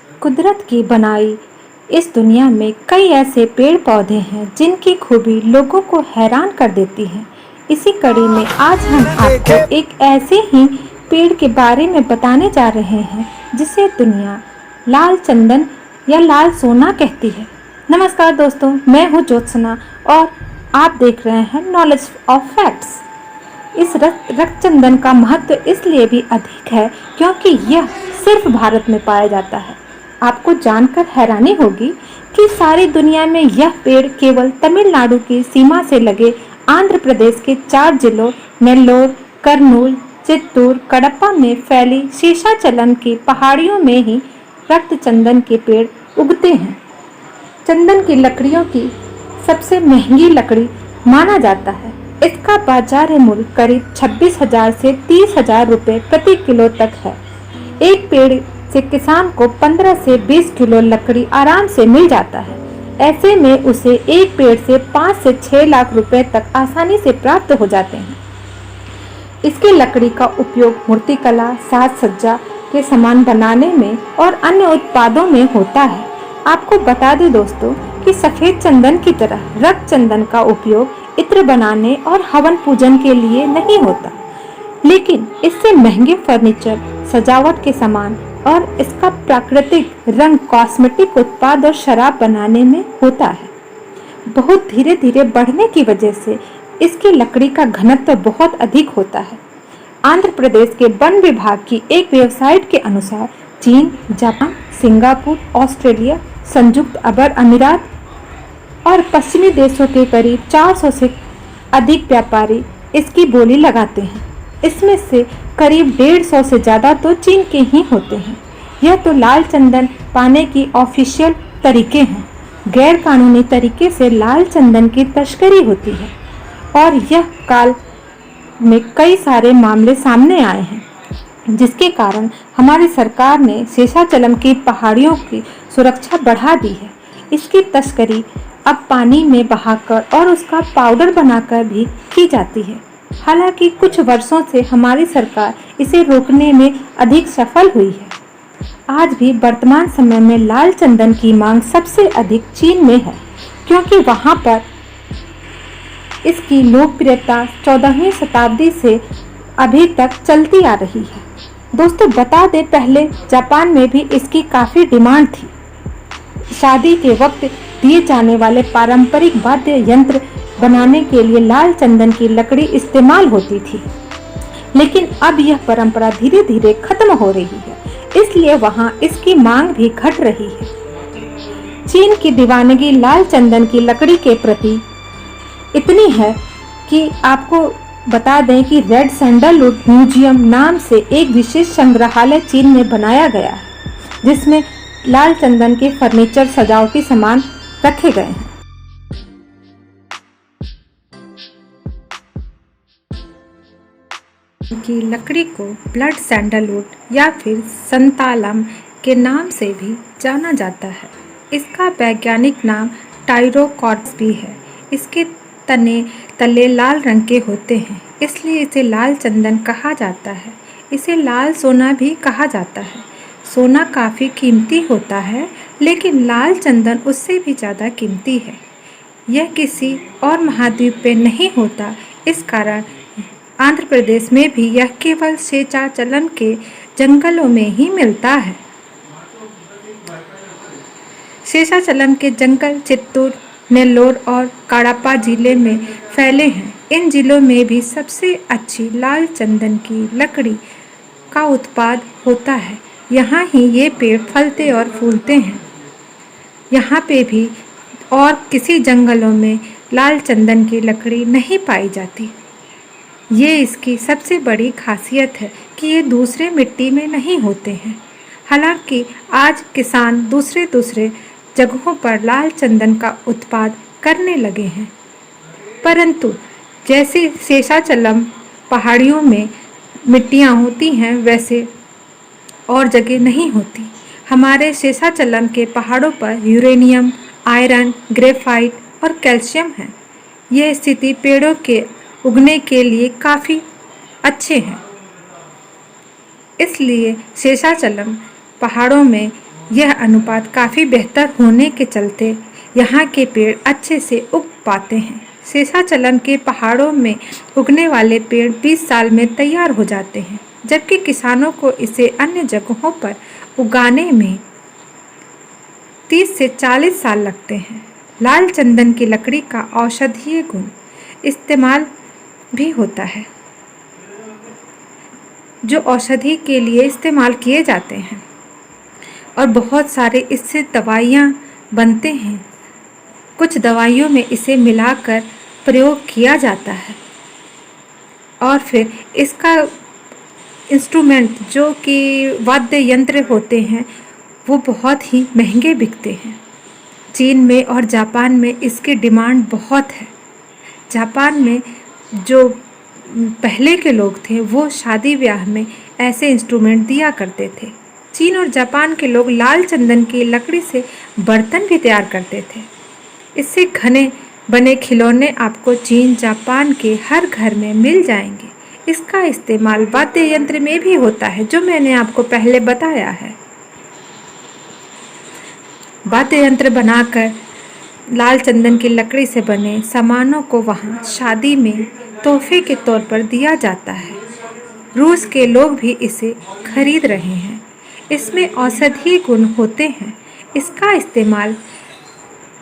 कुदरत की बनाई इस दुनिया में कई ऐसे पेड़ पौधे हैं जिनकी खूबी लोगों को हैरान कर देती है। इसी कड़ी में आज हम आपको एक ऐसे ही पेड़ के बारे में बताने जा रहे हैं जिसे दुनिया लाल चंदन या लाल सोना कहती है। नमस्कार दोस्तों, मैं हूँ ज्योत्सना और आप देख रहे हैं नॉलेज ऑफ फैक्ट्स। इस रक्त चंदन का महत्व इसलिए भी अधिक है क्योंकि यह सिर्फ भारत में पाया जाता है। आपको जानकर हैरानी होगी कि सारी दुनिया में यह पेड़ केवल तमिलनाडु की सीमा से लगे आंध्र प्रदेश के 4 जिलों नेल्लोर, कर्नूल, चित्तूर, कडप्पा में फैली शेषाचलम की पहाड़ियों में ही रक्त चंदन के पेड़ उगते हैं। चंदन की लकड़ियों की सबसे महंगी लकड़ी माना जाता है। इसका बाजार मूल्य करीब 26,000 से 30,000 रुपये प्रति किलो तक है। एक पेड़ से किसान को 15 से 20 किलो लकड़ी आराम से मिल जाता है। ऐसे में उसे एक पेड़ से 5 से 6 लाख रुपए तक आसानी से प्राप्त हो जाते हैं। इसकी लकड़ी का उपयोग मूर्तिकला, साज सज्जा के सामान बनाने में और अन्य उत्पादों में होता है। आपको बता दें दोस्तों कि सफेद चंदन की तरह रक्त चंदन का उपयोग इत्र बनाने और हवन पूजन के लिए नहीं होता, लेकिन इससे महंगे फर्नीचर, सजावट के सामान और इसका प्राकृतिक रंग कॉस्मेटिक उत्पाद और शराब बनाने में होता है। बहुत धीरे धीरे बढ़ने की वजह से इसकी लकड़ी का घनत्व बहुत अधिक होता है। आंध्र प्रदेश के वन विभाग की एक वेबसाइट के अनुसार चीन, जापान, सिंगापुर, ऑस्ट्रेलिया, संयुक्त अरब अमीरात और पश्चिमी देशों के करीब 400 से अधिक व्यापारी इसकी बोली लगाते हैं। इसमें से करीब 150 से ज़्यादा तो चीन के ही होते हैं। यह तो लाल चंदन पाने की ऑफिशियल तरीके हैं। गैर कानूनी तरीके से लाल चंदन की तस्करी होती है और यह काल में कई सारे मामले सामने आए हैं, जिसके कारण हमारी सरकार ने शेषाचलम की पहाड़ियों की सुरक्षा बढ़ा दी है। इसकी तस्करी अब पानी में बहाकर और उसका पाउडर बनाकर भी की जाती है। हालांकि कुछ वर्षों से हमारी सरकार इसे रोकने में अधिक सफल हुई है। आज भी वर्तमान समय में लाल चंदन की मांग सबसे अधिक चीन में है, क्योंकि वहां पर इसकी लोकप्रियता 14वीं शताब्दी से अभी तक चलती आ रही है। दोस्तों बता दें, पहले जापान में भी इसकी काफ़ी डिमांड थी। शादी के वक्त दिए जाने वाले पारंपरिक वाद्य यंत्र बनाने के लिए लाल चंदन की लकड़ी इस्तेमाल होती थी, लेकिन अब यह परंपरा धीरे धीरे खत्म हो रही है, इसलिए वहां इसकी मांग भी घट रही है। चीन की दीवानगी लाल चंदन की लकड़ी के प्रति इतनी है कि आपको बता दें कि रेड सैंडलवुड म्यूजियम नाम से एक विशेष संग्रहालय चीन में बनाया गया है, जिसमें लाल चंदन के फर्नीचर, सजावटी सामान रखे गए हैं। की लकड़ी को ब्लड सैंडलवुड या फिर संतालम के नाम से भी जाना जाता है। इसका वैज्ञानिक नाम टाइरोकॉर्ड्स भी है। इसके तले लाल रंग के होते हैं, इसलिए इसे लाल चंदन कहा जाता है। इसे लाल सोना भी कहा जाता है। सोना काफ़ी कीमती होता है, लेकिन लाल चंदन उससे भी ज़्यादा कीमती है। यह किसी और महाद्वीप पे नहीं होता, इस कारण आंध्र प्रदेश में भी यह केवल शेषाचलम के जंगलों में ही मिलता है। शेषाचलम के जंगल चित्तूर, नेल्लोर और कडप्पा जिले में फैले हैं। इन जिलों में भी सबसे अच्छी लाल चंदन की लकड़ी का उत्पाद होता है। यहाँ ही ये पेड़ फलते और फूलते हैं। यहाँ पे भी और किसी जंगलों में लाल चंदन की लकड़ी नहीं पाई जाती। ये इसकी सबसे बड़ी खासियत है कि ये दूसरे मिट्टी में नहीं होते हैं। हालांकि आज किसान दूसरे जगहों पर लाल चंदन का उत्पाद करने लगे हैं, परंतु जैसे शेषाचलम पहाड़ियों में मिट्टियाँ होती हैं वैसे और जगह नहीं होती। हमारे शेषाचलम के पहाड़ों पर यूरेनियम, आयरन, ग्रेफाइट और कैल्शियम है। यह स्थिति पेड़ों के उगने के लिए काफ़ी अच्छे हैं। इसलिए शेषाचलम पहाड़ों में यह अनुपात काफ़ी बेहतर होने के चलते यहाँ के पेड़ अच्छे से उग पाते हैं। शेषाचलम के पहाड़ों में उगने वाले पेड़ 20 साल में तैयार हो जाते हैं, जबकि किसानों को इसे अन्य जगहों पर उगाने में 30 से 40 साल लगते हैं। लाल चंदन की लकड़ी का औषधीय गुण इस्तेमाल भी होता है, जो औषधि के लिए इस्तेमाल किए जाते हैं और बहुत सारे इससे दवाइयाँ बनते हैं। कुछ दवाइयों में इसे मिलाकर प्रयोग किया जाता है और फिर इसका इंस्ट्रूमेंट जो कि वाद्य यंत्र होते हैं वो बहुत ही महंगे बिकते हैं। चीन में और जापान में इसकी डिमांड बहुत है। जापान में जो पहले के लोग थे वो शादी ब्याह में ऐसे इंस्ट्रूमेंट दिया करते थे। चीन और जापान के लोग लाल चंदन की लकड़ी से बर्तन भी तैयार करते थे। इससे घने बने खिलौने आपको चीन जापान के हर घर में मिल जाएंगे। इसका इस्तेमाल वाद्य यंत्र में भी होता है, जो मैंने आपको पहले बताया है। वाद्य यंत्र बनाकर लाल चंदन की लकड़ी से बने सामानों को वहाँ शादी में तोहफे के तौर पर दिया जाता है। रूस के लोग भी इसे खरीद रहे हैं। इसमें औषधीय गुण होते हैं। इसका इस्तेमाल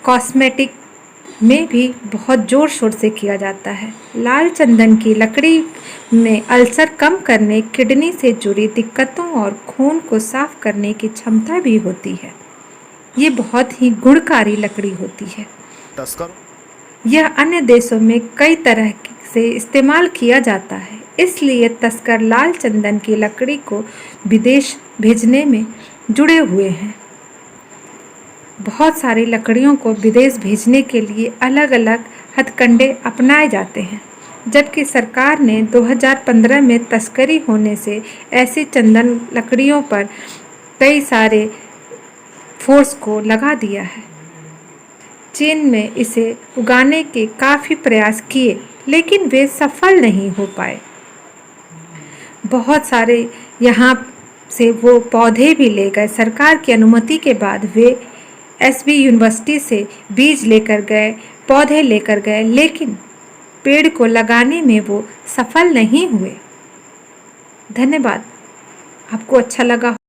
कॉस्मेटिक में भी बहुत ज़ोर शोर से किया जाता है। लाल चंदन की लकड़ी में अल्सर कम करने, किडनी से जुड़ी दिक्कतों और खून को साफ करने की क्षमता भी होती है। ये बहुत ही गुणकारी लकड़ी होती है। यह अन्य देशों में कई तरह से इस्तेमाल किया जाता है, इसलिए तस्कर लाल चंदन की लकड़ी को विदेश भेजने में जुड़े हुए हैं। बहुत सारी लकड़ियों को विदेश भेजने के लिए अलग अलग हथकंडे अपनाए जाते हैं, जबकि सरकार ने 2015 में तस्करी होने से ऐसी चंदन लकड़ियों पर कई सारे फोर्स को लगा दिया है। चीन में इसे उगाने के काफ़ी प्रयास किए, लेकिन वे सफल नहीं हो पाए। बहुत सारे यहाँ से वो पौधे भी ले गए। सरकार की अनुमति के बाद वे एसबी यूनिवर्सिटी से बीज लेकर गए, पौधे लेकर गए, लेकिन पेड़ को लगाने में वो सफल नहीं हुए। धन्यवाद। आपको अच्छा लगा